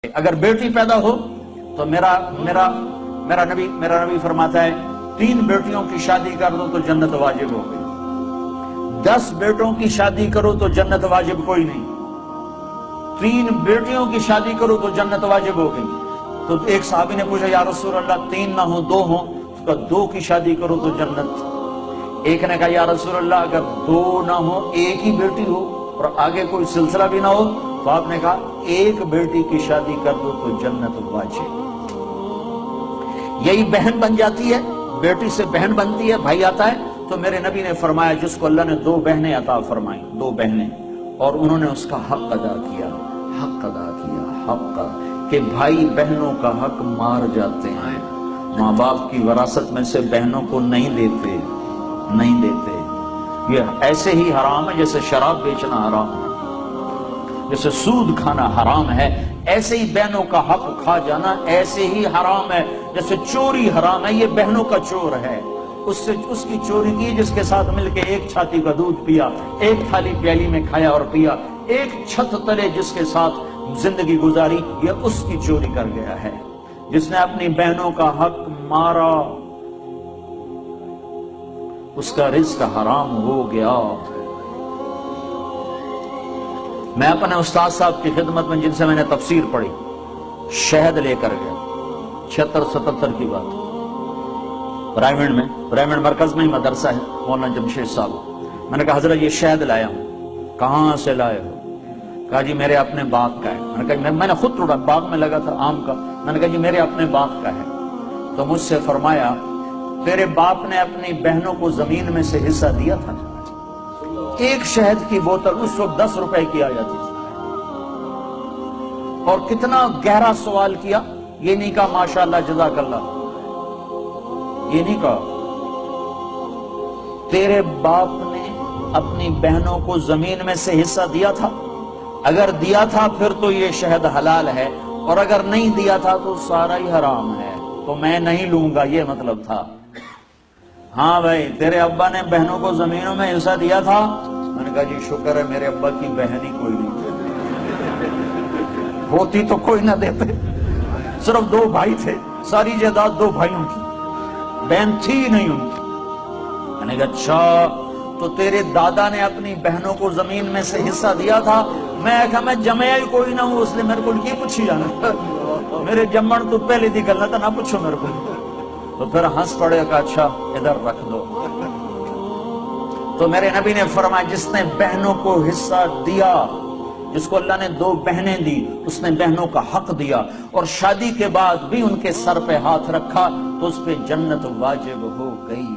اگر بیٹی پیدا ہو تو میرا نبی فرماتا ہے 3 بیٹیوں کی شادی کر دو تو جنت واجب ہو گئی، 10 بیٹوں کی شادی کرو تو جنت واجب کوئی نہیں، 3 بیٹیوں کی شادی کرو تو جنت واجب ہو گئی۔ تو ایک صحابی نے پوچھا یا رسول اللہ 3 نہ ہو 2 ہوں، اس کا 2 کی شادی کرو تو جنت۔ ایک نے کہا یا رسول اللہ اگر 2 نہ ہو 1 ہی بیٹی ہو اور آگے کوئی سلسلہ بھی نہ ہو تو آپ نے کہا 1 بیٹی کی شادی کر دو تو جنت واجب۔ یہی بہن بن جاتی ہے، بیٹی سے بہن بنتی ہے، بھائی آتا ہے۔ تو میرے نبی نے فرمایا جس کو اللہ نے 2 بہنیں عطا فرمائیں، 2 بہنیں، اور انہوں نے اس کا حق ادا کیا، حق کہ بھائی بہنوں کا حق مار جاتے ہیں، ماں باپ کی وراثت میں سے بہنوں کو نہیں دیتے۔ یہ ایسے ہی حرام ہے جیسے شراب بیچنا حرام ہے، جیسے سود کھانا حرام ہے، ایسے ہی بہنوں کا حق کھا جانا ایسے ہی حرام ہے جیسے چوری حرام ہے۔ یہ بہنوں کا چور ہے، اس کی چوری کی جس کے ساتھ مل کے 1 چھاتی کا دودھ پیا، 1 تھالی پیالی میں کھایا اور پیا، 1 چھت تلے جس کے ساتھ زندگی گزاری، یہ اس کی چوری کر گیا ہے۔ جس نے اپنی بہنوں کا حق مارا اس کا رزق حرام ہو گیا۔ میں اپنے استاد صاحب کی خدمت میں جن سے میں نے تفسیر پڑھی، شہد لے کر گیا، 76-77 کی بات، برائمنڈ مرکز میں ہی مدرسہ ہے، مولانا جمشید صاحب۔ میں نے کہا حضرت یہ شہد لایا ہوں۔ کہاں سے لائے ہو؟ کہا جی میرے اپنے باغ کا ہے۔ میں نے کہا میں نے خود توڑا، باغ میں لگا تھا آم کا۔ میں نے کہا جی میرے اپنے باغ کا ہے۔ تو مجھ سے فرمایا تیرے باپ نے اپنی بہنوں کو زمین میں سے حصہ دیا تھا؟ 1 شہد کی بوتل اس وقت 10 روپے کی آ جاتی تھی۔ اور کتنا گہرا سوال کیا، یہ نہیں کہا ماشاءاللہ جزاک اللہ، یہ نہیں کہا تیرے باپ نے اپنی بہنوں کو زمین میں سے حصہ دیا تھا؟ اگر دیا تھا پھر تو یہ شہد حلال ہے، اور اگر نہیں دیا تھا تو سارا ہی حرام ہے، تو میں نہیں لوں گا، یہ مطلب تھا۔ ہاں بھائی تیرے ابا نے بہنوں کو زمینوں میں حصہ دیا تھا؟ میں نے کہا جی شکر ہے میرے ابا کی بہن ہی کوئی نہیں ہوتی تو کوئی نہ دیتے، صرف 2 بھائی تھے، ساری جائیداد 2 بھائیوں کی، بہن تھی نہیں ان کی۔ میں نے کہا اچھا تو تیرے دادا نے اپنی بہنوں کو زمین میں سے حصہ دیا تھا؟ میں کہا میں جمعہ ہی کوئی نہ ہوں، اس لیے میرے کو یہ پوچھی جانا، میرے جمن تو پہلے دی گل نہ پوچھو میرے کو۔ تو پھر ہنس پڑے کہ اچھا ادھر رکھ دو۔ تو میرے نبی نے فرمایا جس نے بہنوں کو حصہ دیا، جس کو اللہ نے 2 بہنیں دی، اس نے بہنوں کا حق دیا، اور شادی کے بعد بھی ان کے سر پہ ہاتھ رکھا تو اس پہ جنت واجب ہو گئی۔